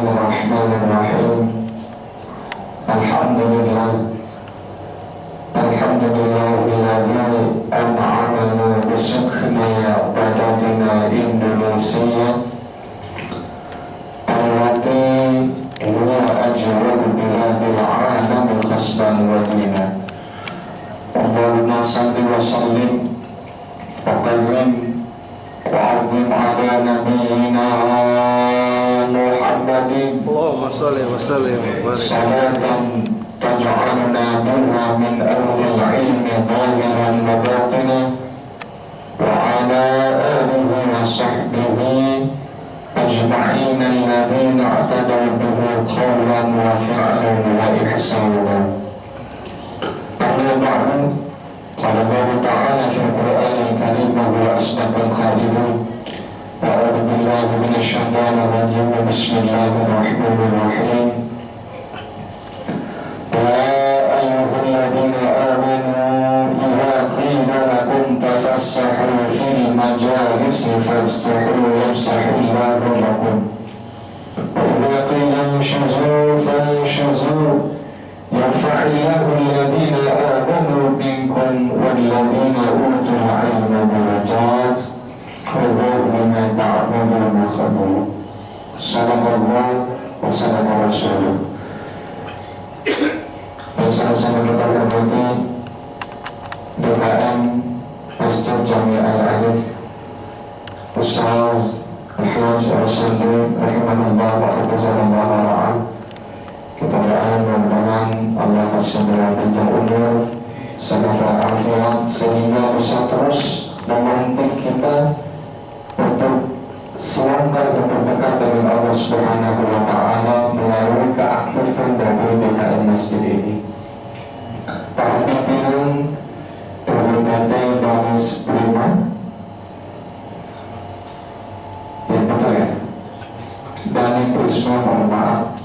Bismillahirrahmanirrahim. Alhamdulillahilladzi an'amana bisukni baladina Indonesia allati huwa ajrul biladil alami khasban wa dina. Allahumma salli wa sallim wa qarrim wa azim ala nabiyyina Muhammadin Allahumma salli wa sallim wa barik salatan taj'alna biha min awlil ilmi zahiran wa batinan wa ala alihi wa sahbihi ajma'in alladhina i'tadaw bihi qawlan wa fi'lan wa ihsanan. Amma ba'du, qala Allah ta'ala fil Qur'anil Karim wa huwa asdaqul qa'ilin. A'udzu billahi minasy syaithanir rajim. Bismillahirrahmanirrahim. تفسحوا في المجالس فافسحوا يفسح الله لكم وإذا قيل انشزوا فانشزوا يرفع الله الذين آمنوا منكم والذين أوتوا العلم درجات والله بما تعملون خبير. صدق الله وصدق رسوله. Bersama-sama kita berbagi doaan Pastor Jami Al-Alif Ustaz Al-Haj Al-Sandi rahimahullah wa rahimahullah. Kita doa mudah-mudahan Allah kasih panjang umur serta afiat sehingga bisa terus memantik kita untuk selangkah untuk dekat dengan Allah Subhanahu wa Ta'ala melalui keaktifan dari DKM Masjid ini. Para pimpinan dari PT Baris Prima, ya betul ya, Dani Prisma, mohon maaf.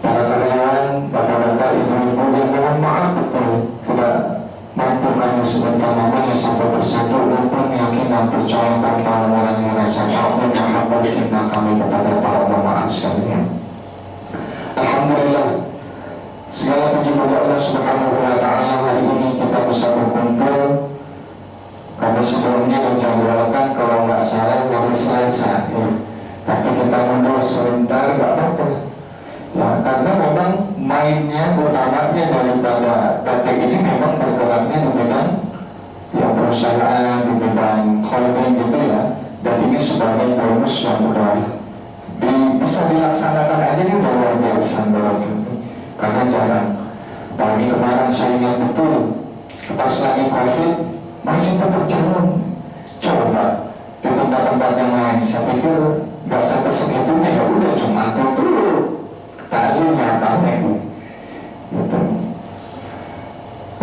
Para karyawan, bapak-bapak, ibu-ibu yang mohon maaf betul tidak mampu kami sebentar namanya satu persatu untuk meyakinkan percaya tanpa mengurangi rasa syukur dan mahabbah cinta kami kepada para ulama sekalian. Alhamdulillah, segala puji bagi Allah Subhanahu wa Ta'ala. Hari ini kita bisa berkumpul karena sebelumnya menjadwalkan kalau nggak salah hari Selasa ya. Tapi kita mundur sebentar nggak apa-apa ya, karena memang mainnya utamanya daripada PT ini memang bergeraknya di bidang ya perusahaan, di bidang holding gitu ya. Dan ini sebagai bonus yang udah bisa dilaksanakan aja ini udah luar biasa karena jarang. Pagi kemarin saya ingat betul pas lagi COVID masih tetap jalan. Coba di tempat-tempat yang lain saya pikir gak sampai segitunya, ya udah cuma dulu tadi nyatanya itu gitu.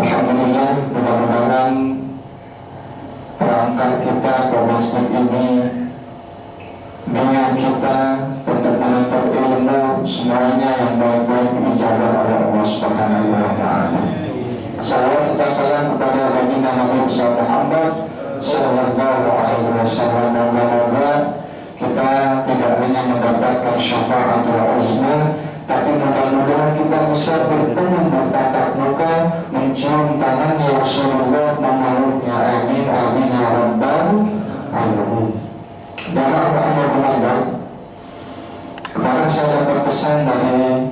Alhamdulillah, mudah-mudahan perangkat kita ke masjid ini, niat kita untuk menuntut ilmu semuanya yang baik-baik dijaga oleh Allah Subhanahu wa Ta'ala. Salawat serta salam kepada baginda Nabi Muhammad sallallahu alaihi wasallam. Semoga kita tidak hanya mendapatkan syafaatul uzma, tapi mudah-mudahan kita bisa bertemu bertatap muka, mencium tangannya Rasulullah, memeluknya. Amin amin ya rabbal alamin. Dan alhamdulillah, kemarin saya dapat pesan dari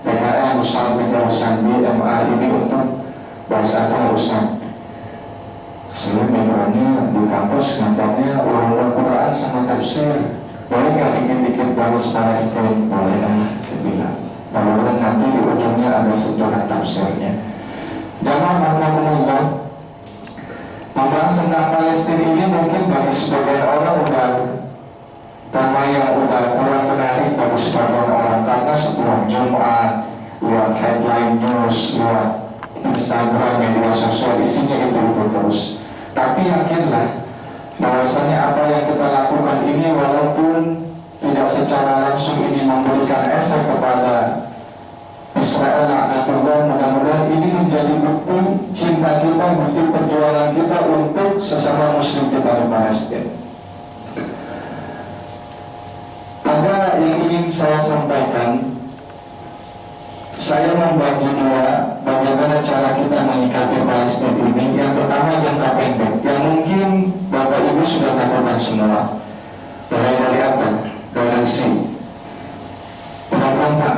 PKM Ustaz Bidar Sandi MA ini untuk bahasa Ustaz. Saya memberani di kampus kantornya ulama Quran sama tafsir. Boleh nggak dikit-dikit balas Palestina? Boleh lah, saya bilang. Lalu nanti di ujungnya ada sejarah tafsirnya. Jangan alhamdulillah, membahas tentang Palestina ini mungkin bagi sebagian orang udah tema yang udah kurang menarik bagi sebagian orang, karena setelah Jumat lihat headline news, lihat Instagram, media sosial, isinya itu terus. Tapi yakinlah bahwasanya apa yang kita lakukan ini, walaupun tidak secara langsung ini memberikan efek kepada Israel laknatullah, mudah-mudahan ini menjadi bukti cinta kita, bukti perjuangan kita untuk sesama muslim kita di Palestina. Ada yang ingin saya sampaikan, saya membagi dua bagaimana cara kita menyikapi Palestina ini. Yang pertama jangka pendek, yang mungkin Bapak Ibu sudah lakukan semua. Mulai dari apa? Donasi. Udah Pak?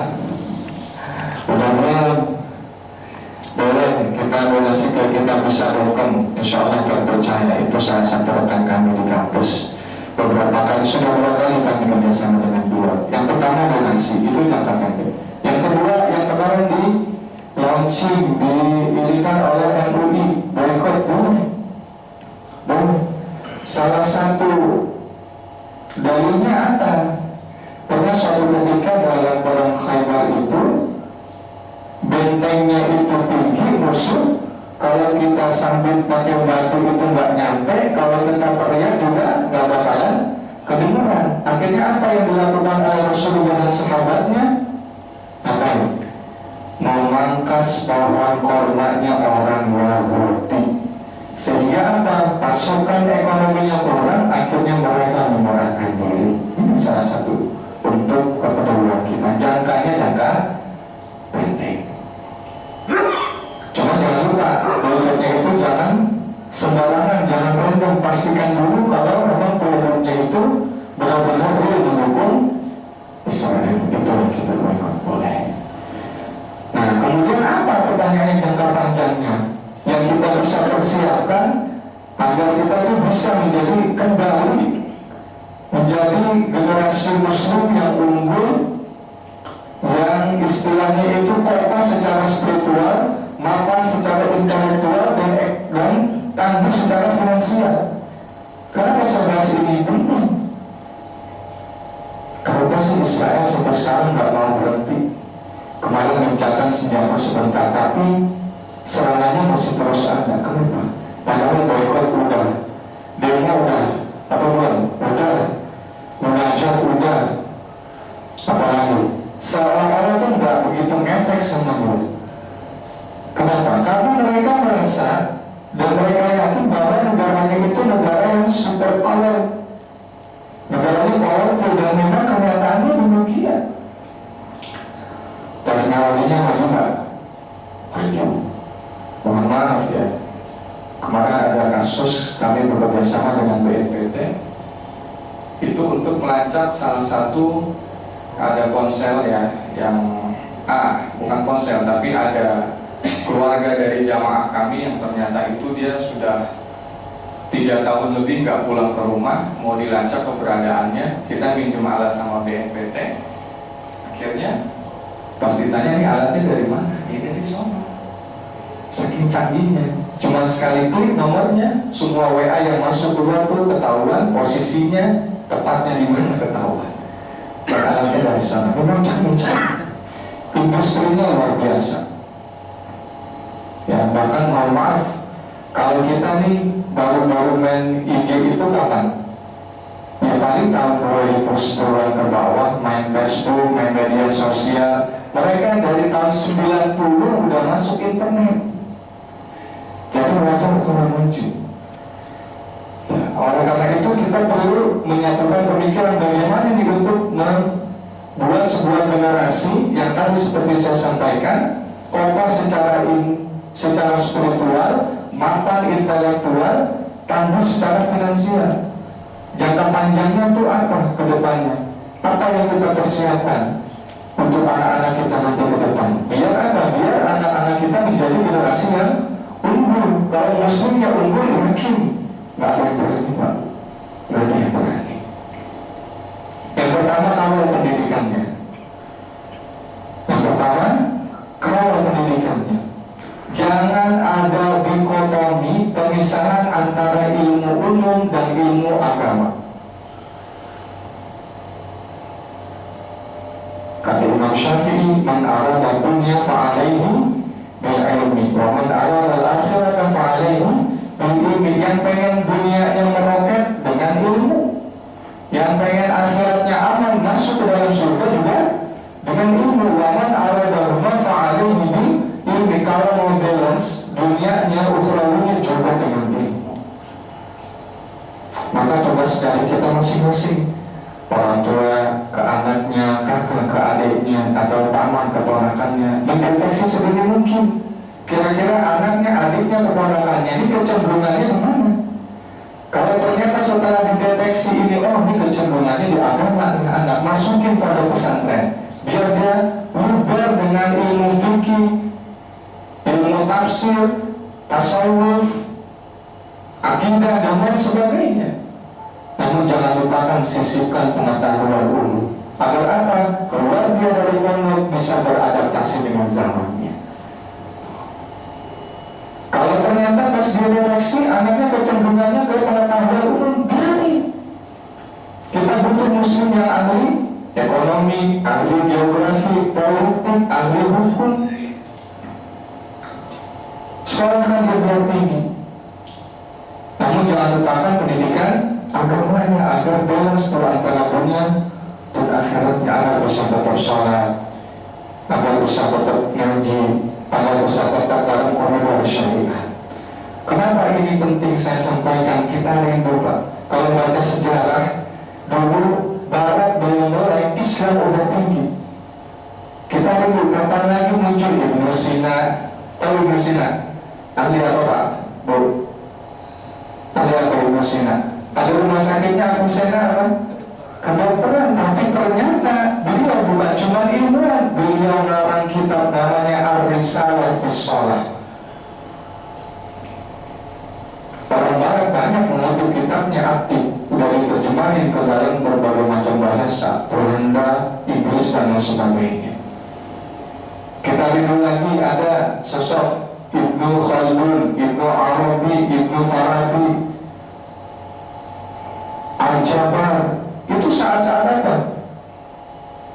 Udah belum? Boleh kita donasi ke kita bisa hukum. Insya Allah terpercaya. Itu salah satu rekan kami di kampus. Beberapa kali sudah dua kali kami kerjasama dengan beliau. Yang pertama donasi, itu jangka pendek. Yang kedua, yang kemarin di launching didirikan oleh MUI, boykot boleh. Salah satu dalilnya apa? Karena suatu ketika dalam perang Khaybar itu bentengnya itu tinggi musuh. Kalau kita sambit pakai batu itu nggak nyampe, kalau kita teriak juga nggak bakalan kedengaran. Akhirnya apa yang dilakukan oleh Rasulullah dan sahabatnya? Apa? Memangkas pohon kormanya orang Yahudi, sehingga apa? Pasukan ekonominya kurang, akhirnya mereka menyerahkan diri. Ini salah satu untuk kepedulian kita. Jangkanya jangka pendek. Cuma jangan lupa, produknya itu jangan sembarangan, jangan random. Pastikan dulu kalau memang produknya itu benar-benar mendukung Israel. Itu yang kita lakukan, boleh. Nah, kemudian apa pertanyaannya jangka panjangnya yang kita bisa persiapkan agar kita itu bisa menjadi kembali menjadi generasi muslim yang unggul, yang istilahnya itu kokoh secara spiritual, mapan secara intelektual, dan tangguh secara finansial. Kenapa saya bahas ini penting? Kenapa sih Israel sampai sekarang nggak mau berhenti? Kemarin mencatkan senjata sebentar, tapi serangannya masih terus ada. Kenapa? Padahal boykot udah, demo udah, apa belum? Udah, munajat udah, apa lagi? Seolah-olah itu nggak begitu ngefek sama gue. Kenapa? Karena mereka merasa dan mereka yakin bahwa negaranya itu negara yang super power, negaranya powerful, dan memang kenyataannya demikian. Teknologinya maju nggak? Maju. Mohon maaf ya, kemarin ada kasus kami bekerja sama dengan BNPT itu untuk melacak salah satu, ada ponsel ya, yang bukan ponsel tapi ada keluarga dari jamaah kami yang ternyata itu dia sudah 3 tahun lebih nggak pulang ke rumah, mau dilacak keberadaannya. Kita minjem alat sama BNPT, akhirnya pas ditanya ini alatnya dari mana? Ini dari sana. Saking canggihnya, cuma sekali klik nomornya, semua WA yang masuk keluar tuh ketahuan, posisinya tepatnya di mana ketahuan. Alatnya dari sana. Memang canggih. Industrinya luar biasa. Ya, bahkan mohon maaf, kalau kita nih baru-baru main IG itu kapan? Ya paling tahun 2010 ke bawah, main Facebook, main media sosial. Mereka dari tahun 90 udah masuk internet. Jadi wajar kalau muncul. Ya, oleh karena itu kita perlu menyatukan pemikiran bagaimana nih untuk membuat sebuah generasi yang tadi seperti saya sampaikan, kokoh secara spiritual, mapan intelektual, tangguh secara finansial. Jangka panjangnya itu apa ke depannya? Apa yang kita persiapkan untuk anak-anak kita nanti ke depan? Biar apa? Biar anak-anak kita menjadi generasi yang unggul. Kalau muslimnya unggul, yakin nggak ada yang berani, Pak. Nggak ada yang berani. Yang pertama, kawal pendidikannya. Yang pertama, kawal pendidikannya. Jangan ada dikotomi, pemisahan antara ilmu umum dan ilmu agama. Kata Imam Syafi'i, man arada dunya fa'alaihi bil ilmi, wa man arada al-akhirata fa'alaihi bil ilmi. Yang pengen dunianya meroket dengan ilmu, yang pengen akhiratnya aman masuk ke dalam surga juga dengan ilmu. Wa man arada huma fa'alaihi bil ilmi. Kalau mau balance dunianya, ukhrawunya juga dengan ilmu. Maka tugas dari kita masing-masing, orang tua ke anak, anaknya, kakak ke adiknya, atau paman keponakannya, dideteksi sedini mungkin. Kira-kira anaknya, adiknya, keponakannya ini kecenderungannya di mana? Kalau ternyata setelah dideteksi ini, oh ini kecenderungannya di agama dengan anak, masukin pada pesantren, biar dia berubah dengan ilmu fikih, ilmu tafsir, tasawuf, akidah dan lain sebagainya. Namun jangan lupakan sisipkan pengetahuan umum. Agar apa? Keluarga dari pondok bisa beradaptasi dengan zamannya. Kalau ternyata pas dideteksi anaknya kecenderungannya ke pengetahuan umum, berani. Kita butuh muslim yang ahli ekonomi, ahli geografi, politik, ahli hukum. Sekolahkan dia biar tinggi. Namun jangan lupakan pendidikan agamanya agar balance antara dunia dan akhiratnya, agar bisa tetap sholat, agar bisa tetap ngaji, agar bisa tetap dalam koridor syariah. Kenapa ini penting saya sampaikan? Kita rindu Pak. Kalau baca sejarah dulu Barat belum Islam udah tinggi. Kita rindu kapan lagi muncul Ibnu Sina. Tahu Ibnu Sina? Ahli apa Pak? Bu? Ahli apa Ibnu Sina? Ada rumah sakitnya Avicenna apa? Kedokteran, tapi ternyata beliau bukan cuma ilmuwan, beliau ngarang kitab namanya Ar-Risalah fi Shalah. Orang Barat banyak mengambil kitabnya aktif, udah diterjemahin ke dalam berbagai macam bahasa, Belanda, Inggris dan lain sebagainya. Kita rindu lagi ada sosok Ibnu Khaldun, Ibnu Arabi, Ibnu Farabi, Al-Jabar. Itu saat-saat apa?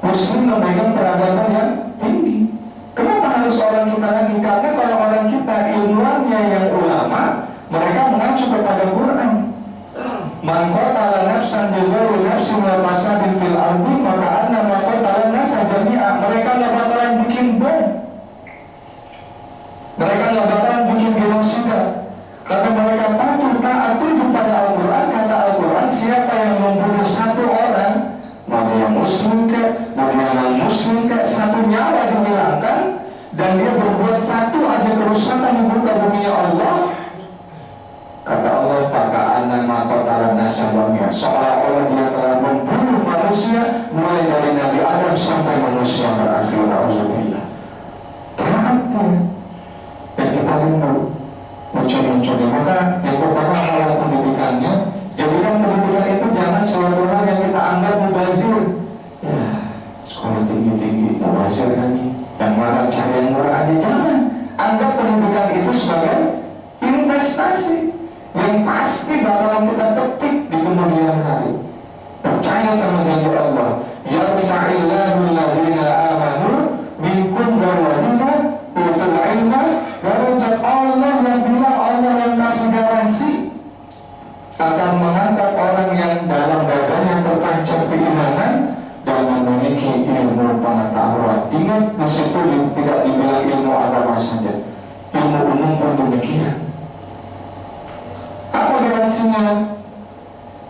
Muslim memegang peradaban yang tinggi. Kenapa harus orang kita lagi? Karena kalau orang kita ilmuannya yang ulama, mereka mengacu kepada Quran. Man qatala nafsan bi ghairi nafsin wa fasadin fil ardi fa ka'anna ma qatala nasa jami'a. Mereka enggak bakalan bikin bom. Mereka enggak bakalan bikin genosida. Kata mereka patuh taat tunduk pada Al-Quran. Kata Al-Quran, siapa yang membunuh satu orang, mau yang muslim ke, mau yang non-muslim ke, satu nyawa dihilangkan, dan dia berbuat satu aja kerusakan di muka bumi Allah. Kata Allah, faka'anna ma qatala nasa jami'a. Seolah-olah dia telah membunuh manusia mulai dari Nabi Adam sampai manusia berakhir. Alhamdulillah. Berarti yang kita rindu mencuri-mencuri. Maka yang pertama adalah pendidikannya. Jadikan pendidikan itu jangan suatu hal yang kita anggap mubazir. Ya, sekolah tinggi-tinggi mubazir lagi, yang malah cari yang murah aja. Jangan anggap pendidikan itu sebagai investasi yang pasti bakalan kita petik di kemudian hari. Percaya sama janji Allah, yarfa'illahu alladhina amanu minkum walladhina utul ilma. Darajat Allah yang bilang, Allah yang kasih garansi akan mengangkat orang yang dalam badannya tertancap keimanan dan memiliki ilmu pengetahuan. Ingat, di situ tidak dibilang ilmu agama saja, ilmu umum pun demikian. Apa garansinya?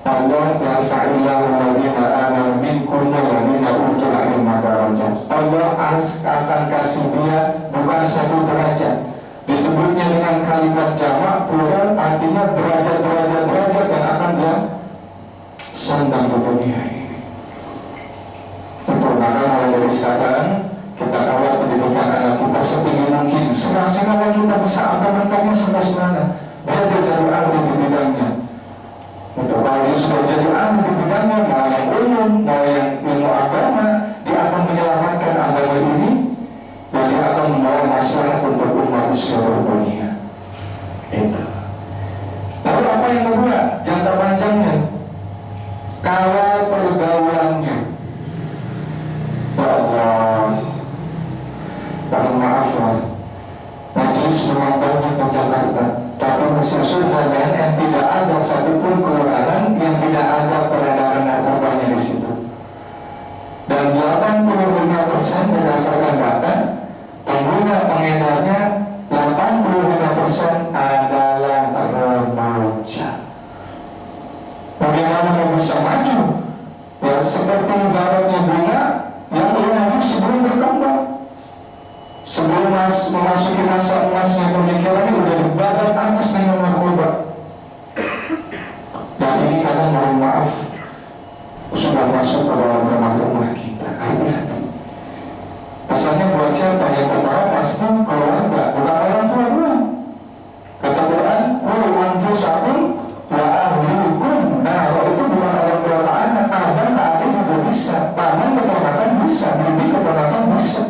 Allah yarfa'illahu alladhina amanu minkum walladhina utul ilma darajat. Allah akan kasih dia bukan satu derajat. Disebutnya dengan kalimat jamak plural, artinya derajat yang akan dia sandang di dunia ini. Untuk maka mulai dari sekarang kita kawal pendidikan anak kita setinggi mungkin, semaksimal kita bisa angkat-angkatnya semestinya, biar dia jadi ahli di bidangnya. Untuk kalau dia sudah jadi ahli di bidangnya, mau yang umum, mau yang ilmu agama, dia akan menyelamatkan agama ini. Dan dia akan membawa masalah untuk umat seluruh dunia. Itu. Lalu apa yang kedua? Jangka panjangnya, kawal pergaulannya. Ya Allah, mohon maaf lah, majelis memang banyak menjaga mohon maaf sudah masuk ke dalam rumah-rumah kita. Hati-hati. Pesannya buat siapa? Yang pertama pasti keluarga, bukan orang tua doang. Kata Quran, qul anfusakum wa ahlikum. Nah, kalau itu bukan orang tua anak, abang adik juga bisa, paman keponakan bisa, bibi keponakan bisa.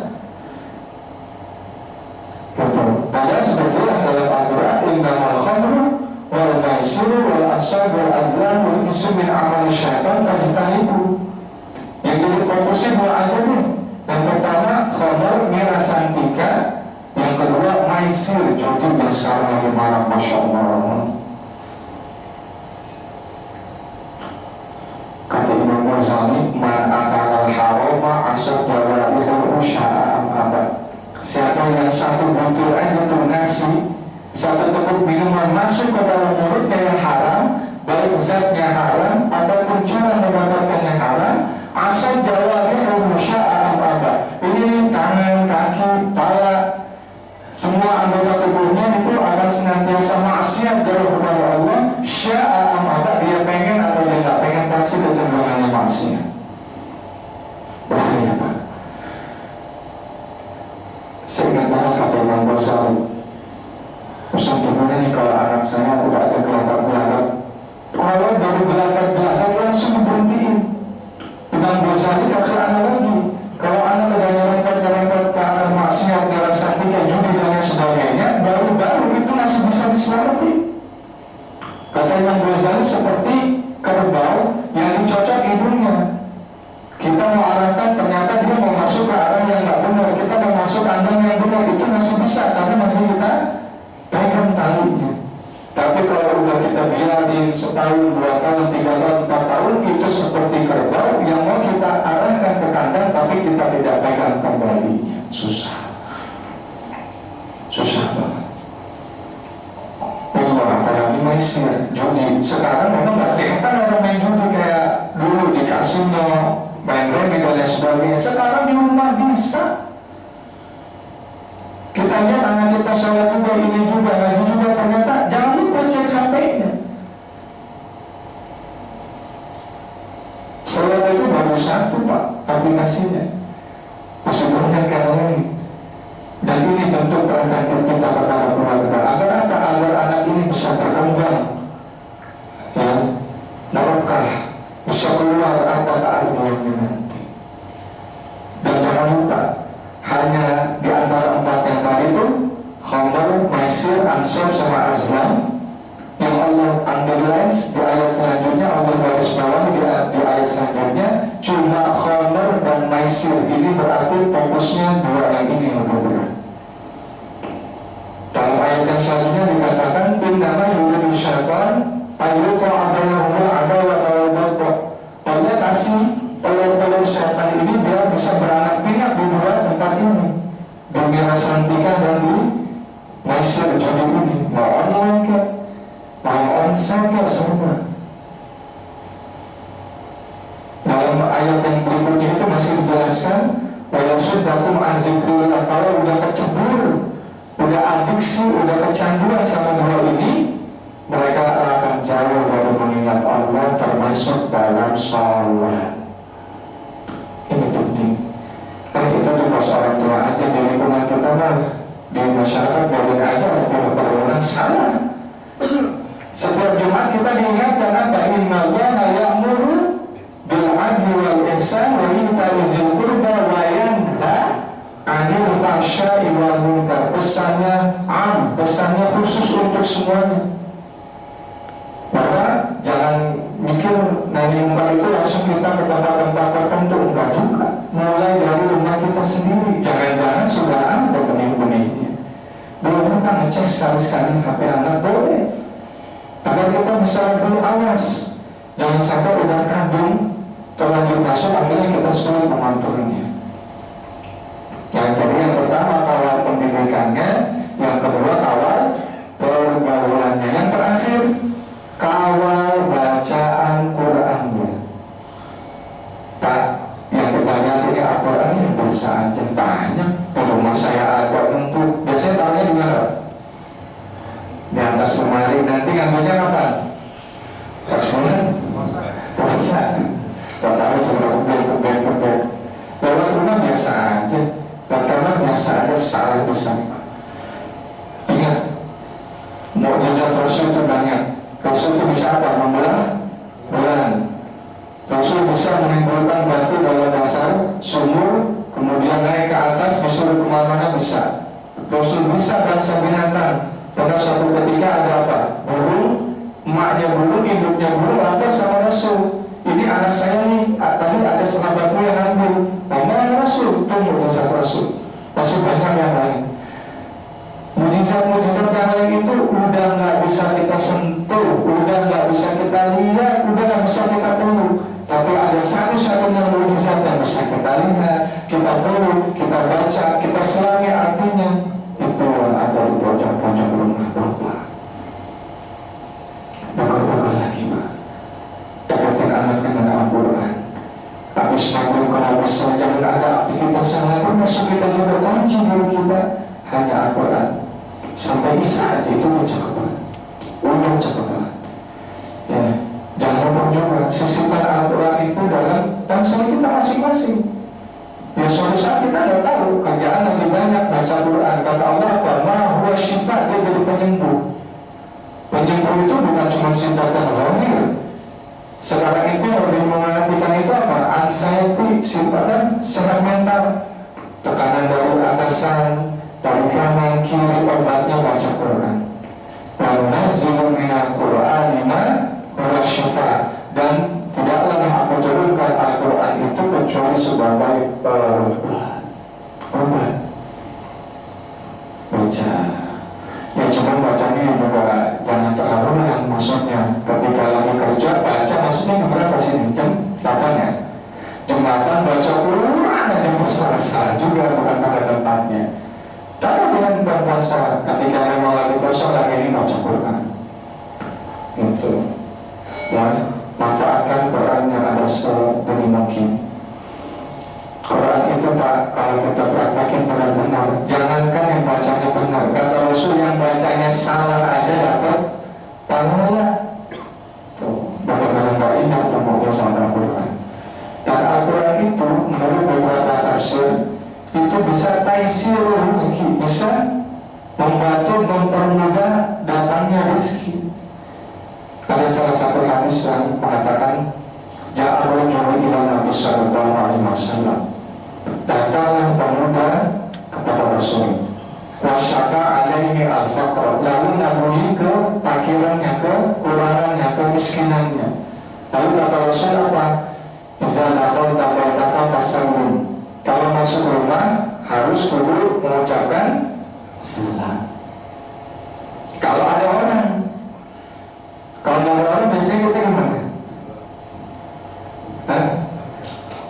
Betul. Padahal sudah jelas dalam Al-Quran, innamal khamru wal maisiru wal ansab wal azlam wal rijsun min amali syaitan fajtanibu. Yang jadi fokusnya dua aja nih. Yang pertama khamr mirasan 3, yang kedua maisir judi yang sekarang lagi marah, masya Allah. Kata Imam Ghazali, man akal haroma asal jawabihul usya'am abad. Siapa yang satu butir aja tuh nasi, satu teguk minuman masuk ke dalam mulutnya yang haram, baik zatnya haram ataupun cara mendapatkannya haram, asal jawabnya musya'am abad. Ini tangan, kaki, kepala, semua anggota tubuhnya itu akan senantiasa maksiat jauh kepada Allah. Sya'am abad, dia pengen atau dia tidak pengen pasti kecenderungannya maksiat. Bahaya Pak. Saya ingat banget kata Imam Ghazali, Ustaz gimana nih kalau anak saya udah ada gelagat-gelagat, kalau dari gelagat-gelagat langsung berhentiin. Imam Ghazali kasih analogi, kalau anak udah nyerempet-nyerempet ke arah maksiat, dirasa tiga judi dan yang sebagainya, baru-baru itu masih bisa diselamatin. Kata Imam Ghazali seperti kerbau yang dicocok hidungnya. Kita mau arahkan, ternyata dia mau masuk ke arah yang nggak benar. Kita mau masuk kandang yang benar, itu masih bisa karena masih kita pegang talinya. Tapi kalau udah kita biarin setahun, 2 tahun, 3 tahun, 4 tahun, itu seperti kerbau yang mau kita arahkan ke kandang, tapi kita tidak pegang kembalinya. Susah banget. Kayak di Malaysia, judi. Sekarang memang nggak kelihatan orang main judi kayak dulu di kasino, main remi dan lain sebagainya. Sekarang di rumah bisa. Kita lihat anak kita sholat juga, ini juga, lagi juga, ternyata jangan lupa cek HP-nya. Sholat itu baru 1 Pak aplikasinya, masih banyak yang lain. Dan ini bentuk preventif kita kepada keluarga agar apa? Agar anak ini bisa berkembang, ya, barokah, bisa keluar apa keadaannya nanti. Dan jangan lupa, hanya di antara 4 yang tadi itu, khamr, maisir, ansab sama azlam, yang Allah underline di ayat selanjutnya, Allah garis bawah di ayat selanjutnya, cuma khamr dan maisir. Ini berarti fokusnya 2 yang ini yang berbeda. Dalam ayat yang selanjutnya dikatakan, innama yuridu syaitan ayyuqa bainahuma adawatan wal baghdha. Allah kasih telur-telur syaitan ini biar bisa beranak pinak di 2 tempat ini, di mirasan 3 dan di maisir judi ini. Mau online ke, mau onsite ke, semua. Dalam ayat yang berikutnya itu masih dijelaskan, wa yasuddakum an zikrillah. Kalau udah kecebur, udah adiksi, udah kecanduan sama 2 ini, mereka akan jauh dari mengingat Allah, termasuk dalam sholat. Ini penting. Kan kita di pas orang tua aja, di lingkungan kita mah, di masyarakat boleh aja ada pihak salah. Setiap Jumat kita diingatkan apa? Inna Allaha ya'muru bil adli wal ihsan wa ita'i dzil qurba wa yanha 'anil fahsya'i wal munkar. Pesannya am, pesannya khusus untuk semuanya. Maka jangan mikir nanti munkar itu langsung kita ke tempat-tempat tertentu, enggak juga. Mulai dari rumah kita sendiri. Jangan-jangan sudah ada benih-benihnya. Belum kita ngecek sekali-sekali HP anak, boleh. Agar kita bisa lebih awas. Jangan sampai udah kandung terlanjur masuk, akhirnya kita sulit mengontrolnya. Yang pertama kawal pendidikannya, yang kedua kawal pergaulannya, yang terakhir kawal bacaan Qurannya. Pak, yang kita lihat ini Al-Quran yang bahasa aja banyak. Di rumah saya ada untuk, biasanya tahunya di mana? Di atas lemari. Nanti ngambilnya kapan? Pas bulan? salah besar. Ingat, mukjizat Rasul itu banyak. Rasul itu bisa apa? Membelah bulan. Rasul bisa menimbulkan batu dalam dasar sumur, kemudian naik ke atas, disuruh kemana-mana bisa. Rasul bisa bangsa binatang. Pada suatu ketika ada apa? Burung, emaknya burung, induknya burung, lapor sama Rasul. Ini anak saya nih, tadi ada sahabatmu yang ambil. Mana Rasul? Itu mukjizat Rasul. Masih banyak yang lain. Mujizat-mujizat yang lain itu udah nggak bisa kita sentuh, udah nggak bisa kita lihat, udah nggak bisa kita peluk. Tapi ada satu-satunya mujizat yang bisa kita lihat, kita peluk, kita baca, kita selami artinya. Itu yang ada di pojok-pojok rumah Bapak. Bukan lagi Pak. Dapetin anak dengan Al-Quran. Habis maghrib kalau bisa jangan ada aktivitas yang lain, masuk kita juga kunci diri kita hanya Al-Quran. Sampai saat itu udah cakep banget. Ya, jangan lupa juga sisipan Al-Quran itu dalam bangsa kita masing-masing. Ya suatu saat kita udah tahu kerjaan lebih banyak baca Quran. Kata Allah apa? Ma huwa syifa, dia jadi penyembuh. Penyembuh itu bukan cuma sifat yang zahir. Sekarang itu lebih mengartikan itu apa? Anxiety, sifatnya serangan mental, tekanan dari atasan, dari kanan kiri, obatnya baca Quran. Karena zilun minal Quran lima huwa syifa, dan tidaklah aku turunkan Al-Quran itu kecuali sebagai obat. Baca. Ya cuma bacanya juga jangan terlalu lah, maksudnya ketika lagi kerja baca, maksudnya berapa sih? Jam 8 ya? Jam 8 baca Quran ada besar juga, bukan pada tempatnya. Tapi dengan berpuasa, ketika memang lagi puasa lagi ini baca Quran itu ya, manfaatkan Quran yang ada sebanyak mungkin. Quran itu Pak, kalau kita praktekin benar-benar, jangankan yang bacanya benar, kata Rasul yang bacanya salah aja dapat pahala. Tuh, bagaimana nggak ingat temukan sama Al-Quran. Dan Al-Quran itu menurut beberapa tafsir itu bisa taisir rezeki, bisa membantu mempermudah datangnya rezeki. Ada salah satu hadis yang mengatakan, Ja'a rajulun ila Nabi sallallahu alaihi wasallam. Datanglah pemuda kepada Rasul. Wasyaka alaihi al-faqr. Lalu nabui kefakirannya, kekurangannya, kemiskinannya. Lalu kata Rasul apa? Iza dakhalta baitaka fasallim. Kalau masuk rumah harus kudu mengucapkan salam. Kalau ada orang biasanya kita gimana?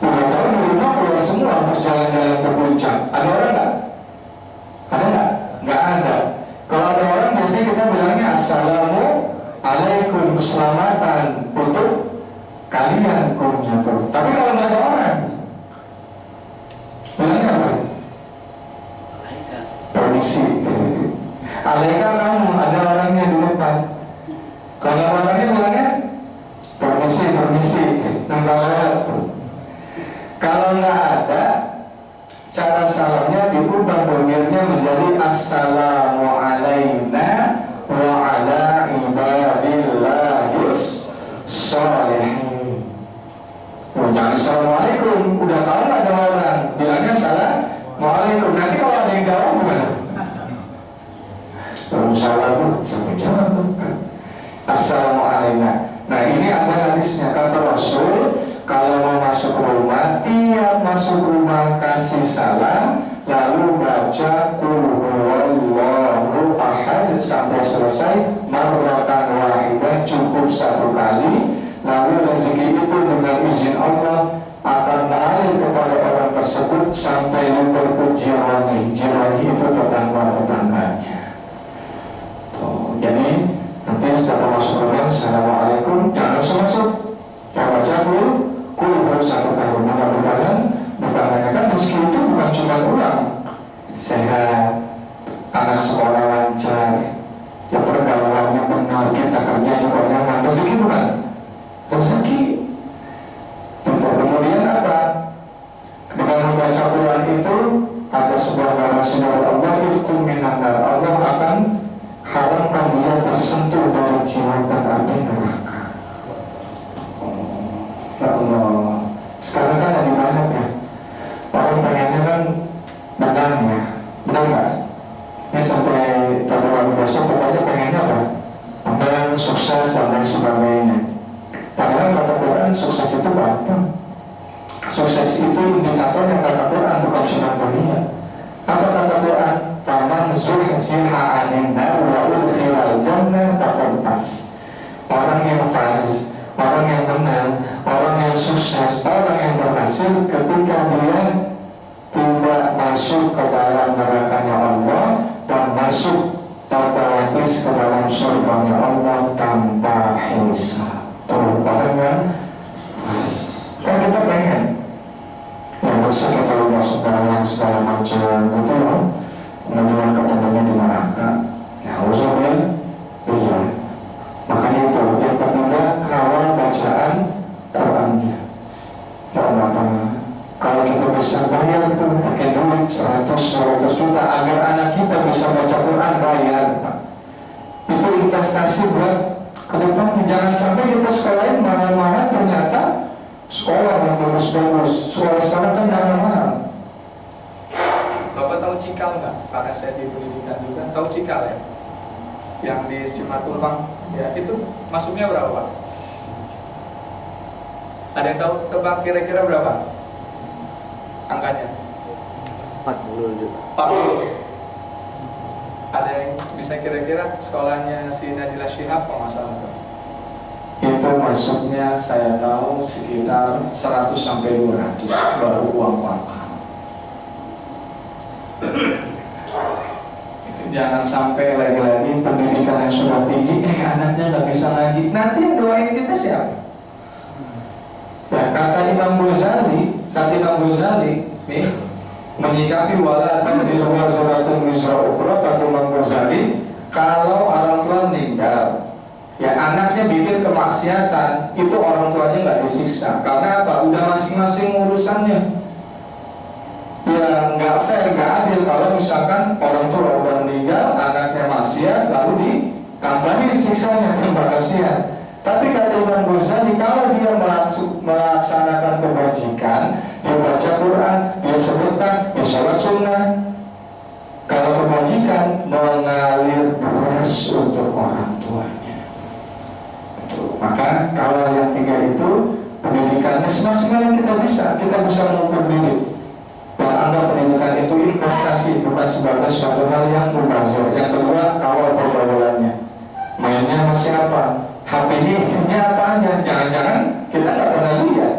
Udah tahu di rumah keluar semua harus jalan-jalan ke puncak. Ada orang nggak? Ada nggak? Nggak ada. Kalau ada orang biasanya kita bilangnya Assalamualaikum, keselamatan untuk kalian kumnya tuh. Tapi kalau nggak ada orang, bilangnya apa? Permisi. Alaika kamu, ada orangnya di depan. Kalau orangnya bilangnya permisi. Kalau nggak ada, cara salamnya diubah domirnya menjadi Assalamu alayna wa ala ibadillahis sholihin. Jangan Assalamualaikum, udah tahu nggak ada orang, bilangnya Assalamualaikum. Nanti kalau ada yang jawab gimana? Assalamualaikum, sampai jawab. Assalamu alayna. Nah ini ada hadisnya, kata Rasul, kalau mau masuk rumah, tiap masuk rumah kasih salam, lalu baca Qul huwallahu ahad sampai selesai, marratan wahidah, cukup satu kali. Lalu rezeki itu dengan izin Allah akan mengalir kepada orang tersebut sampai lupa ke jirani. Jirani itu tetangga-tetangganya. Jadi nanti setelah masuk rumah, Assalamualaikum, jangan langsung masuk, jangan baca Qul baru satu kali. Mudah-mudahan kan rezeki itu bukan cuma uang, sehat, anak sekolah lancar, ya pergaulannya benar, kita kerja juga nyaman. Rezeki bukan? Rezeki. Kemudian apa? Dengan membaca Quran itu ada sebuah narasi dari dan lain sebagainya. Padahal kata Quran sukses itu apa? Sukses itu indikatornya kata Quran, bukan senang dunia. Apa kata Quran? Faman zuhziha 'anil nar wa udkhilal jannah faqad faz. Orang yang faz, orang yang menang, orang yang sukses, orang yang berhasil ketika dia tidak masuk ke dalam nerakanya Allah dan masuk otomatis ke dalam surganya Allah tanpa hisab. Tuh, orang yang faz. Kan kita pengen ya masa kita masuk dalam segala macam gitu loh, kemudian ketemunya di neraka. Ya usulnya iya. Makanya itu yang ketiga, kawal bacaan Qurannya. Apa? Kalau kita bisa bayar tuh pakai duit 100 juta agar anak kita bisa baca Quran, bayar Pak. Itu investasi buat ke depan. Jangan sampai kita sekalian marah-marah ternyata sekolah yang bagus-bagus. Sekolah sekarang kan mahal-mahal. Bapak tahu Cikal nggak? Karena saya di pendidikan juga. Tahu Cikal ya? Yang di Cimatupang. Ya itu masuknya berapa Pak? Ada yang tahu? Tebak kira-kira berapa? Angkanya? 40 juta. 40. Ada yang bisa kira-kira sekolahnya si Najila Shihab kalau nggak salah Pak? Itu masuknya saya tahu sekitar 100 sampai 200 baru uang wakaf. Jangan sampai lagi-lagi pendidikan yang sudah tinggi, anaknya nggak bisa ngaji. Nanti yang doain kita siapa? Ya, kata Imam Ghazali, nih menyikapi wala tanzilu waziratun wizra ukhra, kata Imam Ghazali, kalau orang tua meninggal, ya anaknya bikin kemaksiatan, itu orang tuanya nggak disiksa. Karena apa? Udah masing-masing urusannya. Ya nggak fair, nggak adil kalau misalkan orang tua udah meninggal, anaknya maksiat, lalu ditambahin siksanya, tambah kasihan. Tapi kata Imam Ghazali, kalau dia melaksanakan kebajikan, dia baca Quran, dia sedekah, dia sholat sunnah, kalau kebajikan mengalir deras untuk orang tuanya. Maka kalau yang tiga itu pendidikannya semaksimal kita bisa mengukur diri dan anggap pendidikan itu investasi, bukan sebagai suatu hal yang mubazir. Yang kedua, kawal pergaulannya. Mainnya sama siapa? HP-nya isinya apa aja? Jangan-jangan kita nggak pernah lihat.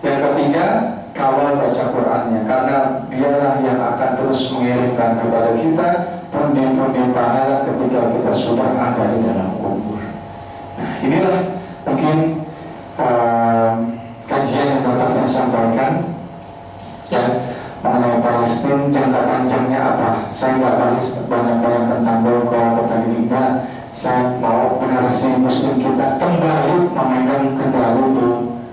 Yang ketiga, kawal baca Qurannya, karena dialah yang akan terus mengirimkan kepada kita pundi-pundi pahala ketika kita sudah ada di dalam kubur. Nah, inilah mungkin kajian yang dapat saya sampaikan ya mengenai Palestina. Jangka panjangnya apa? Saya nggak bahas banyak-banyak tentang Bogor atau Tangga. Saya mau generasi Muslim kita kembali memegang kendali di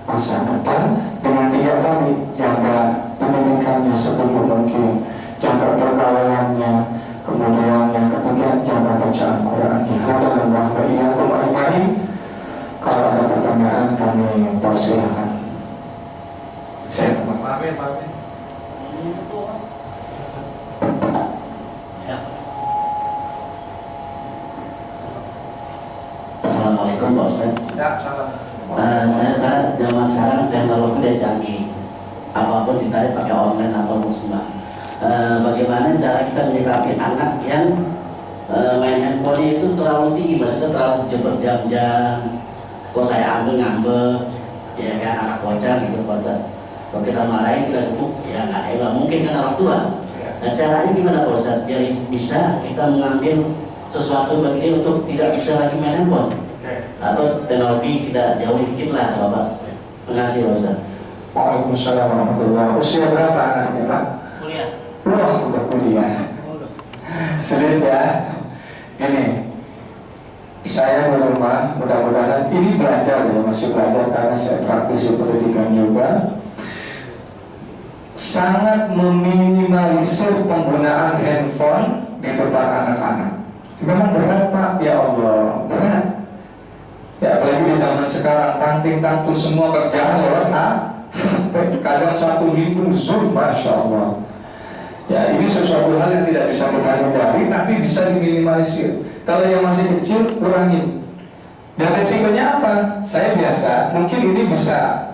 masa depan dengan tiga tadi: jaga pendidikannya sebelum mungkin, jaga pergaulannya, kemudian yang ketiga jaga bacaan Qurannya. Kalau ada pertanyaan kami persilahkan. Saya Amin. Assalamualaikum Pak Ustaz. Ya, salam. Saya tahu zaman sekarang teknologi udah canggih, apapun ditarik pakai online atau semua. Bagaimana cara kita menyikapi anak yang main handphone itu terlalu tinggi, maksudnya terlalu berjam-jam. Kok saya ambil, ya kan anak bocah gitu Pak Ustaz. Kalau kita marahin, kita gebuk, ya nggak mungkin kan orang tua. Nah caranya gimana Pak Ustaz? Biar bisa kita mengambil sesuatu bagi dia untuk tidak bisa lagi main handphone. Atau teknologi kita jauh dikit lah Bapak. Terima kasih Pak Ustaz. Waalaikumsalam warahmatullahi wabarakatuh. Usia berapa anaknya Pak? Kuliah. Wah, udah kuliah. Sulit ya. Ini saya di rumah, mudah-mudahan ini belajar ya, masih belajar karena saya praktisi pendidikan juga. Sangat meminimalisir penggunaan handphone di depan anak-anak. Memang berat Pak, ya Allah, berat. Ya apalagi di zaman sekarang, tanting-tantu semua kerjaan lewat HP. Kadang 1 minggu Zoom, Masya Allah. Ya ini sesuatu hal yang tidak bisa kita hindari, tapi bisa diminimalisir. Kalau yang masih kecil, kurangin. Dan resikonya apa? Saya biasa, mungkin ini bisa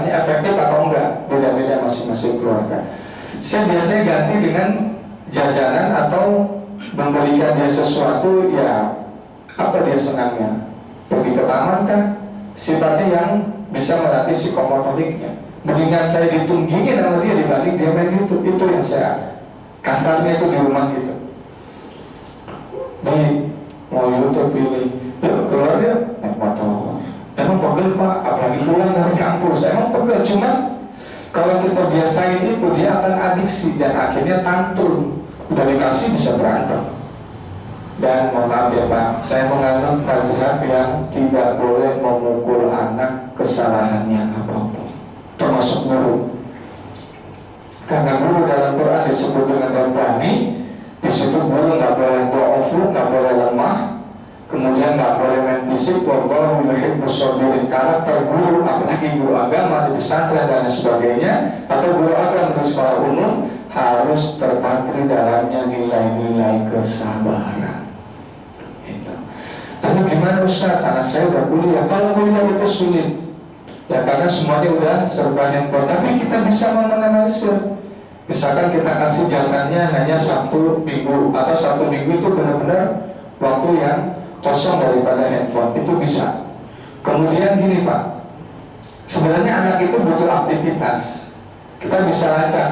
efektif atau enggak, beda-beda masing-masing keluarga. Saya biasanya ganti dengan jajanan atau membelikan dia sesuatu ya apa dia senangnya. Pergi ke taman kan, sifatnya yang bisa melatih psikomotoriknya. Mendingan saya ditunggingin sama dia dibanding dia main YouTube. Itu yang saya kasarnya itu di rumah gitu. Nih mau YouTube pilih, yuk keluar dia naik motor. Emang pegel pak, apalagi pulang dari kampus. Emang pegel, cuma kalau kita biasain itu dia akan adiksi dan akhirnya tantul. Udah dikasih bisa berantem. Dan mohon maaf ya Pak, saya menganut mazhab yang tidak boleh memukul anak kesalahannya apapun, termasuk guru. Karena guru dalam Quran disebut dengan Rabbani. Di situ guru nggak boleh do'ofu, nggak boleh lemah, kemudian nggak boleh main fisik. Wallahu yuhibbus sabirin. Karakter guru, apalagi guru agama di pesantren dan sebagainya, atau guru agama di sekolah umum, harus terpatri dalamnya nilai-nilai kesabaran. Lalu gimana Ustaz? Anak saya udah kuliah. Kalau kuliah itu sulit, ya karena semuanya udah serba handphone. Tapi kita bisa meminimalisir. Misalkan kita kasih jalannya hanya Sabtu Minggu, atau Sabtu Minggu itu benar-benar waktu yang kosong daripada handphone. Itu bisa. Kemudian gini Pak, sebenarnya anak itu butuh aktivitas. Kita bisa lacak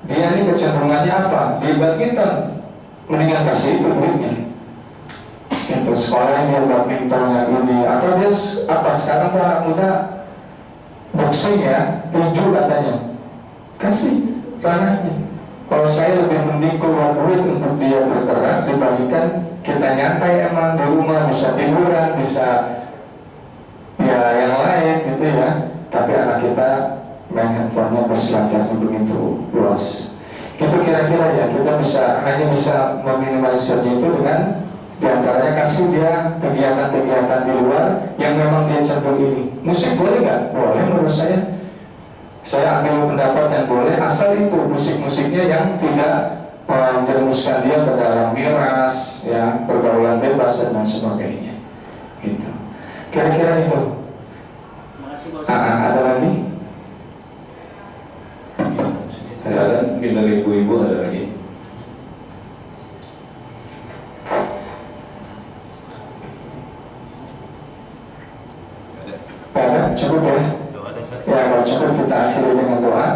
dia ini kecenderungannya apa? Di badminton, mendingan kasih itu duitnya. Itu sekolahnya dia badmintonnya ini, atau dia apa sekarang tuh anak muda boxing ya, tinju katanya, kasih ranahnya. Kalau saya lebih mending keluar duit untuk dia bergerak dibandingkan kita nyantai emang di rumah, bisa tiduran, bisa ya yang lain gitu ya. Tapi anak kita main handphonenya berselancarnya begitu luas. Itu kira-kira ya kita hanya bisa meminimalisirnya itu dengan diantaranya kasih dia kegiatan-kegiatan di luar yang memang dia cenderung ini. Musik boleh nggak? Boleh menurut saya. Saya ambil pendapat yang boleh, asal itu musik-musiknya yang tidak menjerumuskan dia ke dalam miras, ya, pergaulan bebas dan sebagainya. Gitu. Kira-kira itu. Ada lagi? Ada mungkin dari ibu-ibu ada lagi. Cukup ya? Ya kalau cukup kita akhiri dengan doa.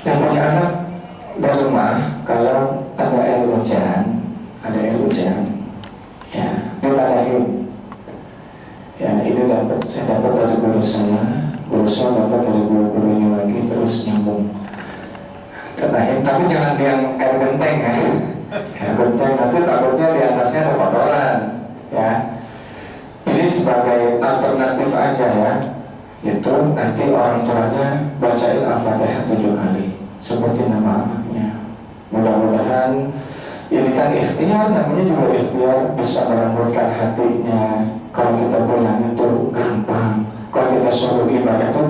Yang punya anak di rumah, kalau ada air hujan, ya ditadahin. Ya ini saya dapat dari guru saya dapat dari guru-gurunya lagi, terus nyambung. Tadahin, tapi jangan yang air genteng ya. Air genteng nanti takutnya di atasnya ada kotoran, ya. Ini sebagai alternatif aja ya. Itu nanti orang tuanya bacain Al-Fatihah 7 kali seperti nama anaknya. Mudah-mudahan ini kan ikhtiar, namanya juga ikhtiar, bisa melembutkan hatinya. Kalau kita pulang itu gampang, kalau kita suruh ibadah itu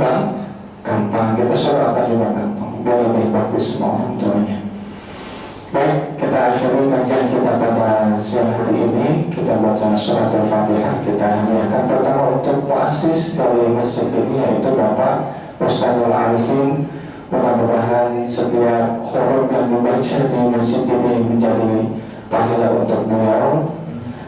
gampang, kita suruh apa juga gampang, biar lebih bagus semua orang tuanya. Baik, kita akhiri kajian kita pada siang hari ini. Kita baca surat Al-Fatihah. Kita hadiahkan pertama untuk muassis dari masjid ini, yaitu Bapak Ustadzul Arifin. Mudah-mudahan setiap huruf yang dibaca di masjid ini menjadi pahala untuk beliau.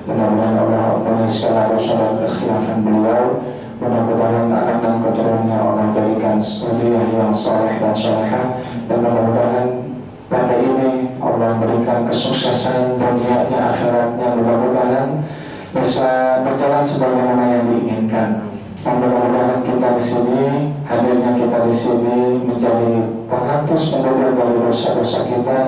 Mudah-mudahan Allah ampuni segala dosa dan kekhilafan beliau. Mudah-mudahan anak dan keturunannya Allah jadikan zuriyah yang saleh dan salehah. Dan mudah-mudahan pada ini Allah berikan kesuksesan dunianya, akhiratnya. Mudah-mudahan bisa berjalan sebagaimana yang diinginkan. Dan mudah-mudahan kita di sini, hadirnya kita di sini menjadi penghapus mengukur dari dosa-dosa kita.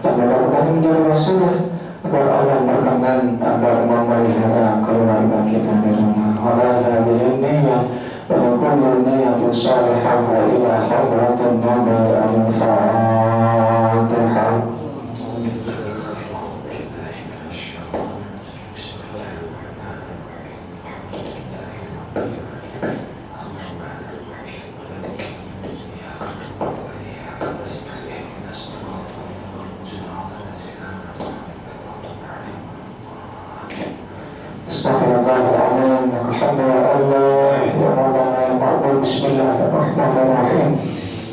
Dan mudah-mudahan menjadi wasilah agar Allah berkenan agar memelihara keluarga kita di rumah. Oleh hadirin niyah wa kullu niyatin salihah wa ila hadratin Nabi al-Fatihah. Astagfirullah. الحمد يا الله يا مولانا يا معبود. بسم الله الرحمن الرحيم.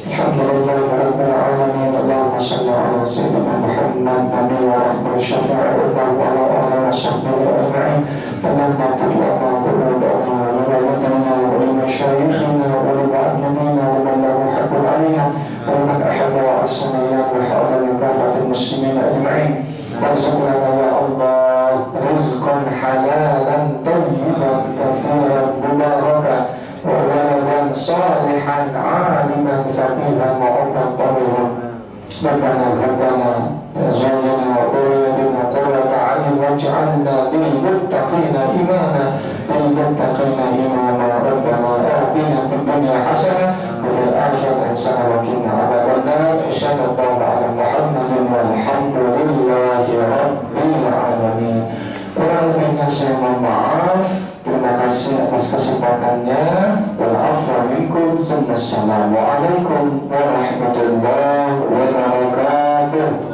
الحمد لله رب العالمين. اللهم صل على سيدنا محمد نبي ورحمة الشفاعة وعلى آله وصحبه أجمعين. اللهم اغفر لنا ذنوبنا ولوالدينا ولمشايخنا ولمعلمينا ومن له حق علينا ومن أحب وأحسن إلينا وحال لكافة المسلمين أجمعين. وارزقنا يا الله رزقا حلالا طيبا كثيرا مباركا وولدا صالحا عالما فقيها وعمرا طويلا. ربنا هب لنا أزواجنا وذريتنا قرة أعين واجعلنا للمتقين إماما ربنا آتنا في الدنيا حسنة وفي الآخرة حسنة وقنا عذاب النار. وصلى الله على محمد والحمد لله رب العالمين. Kurang lebihnya saya mohon maaf. Terima kasih atas kesempatannya. Wa'afu minkum. Assalamualaikum warahmatullahi wabarakatuh.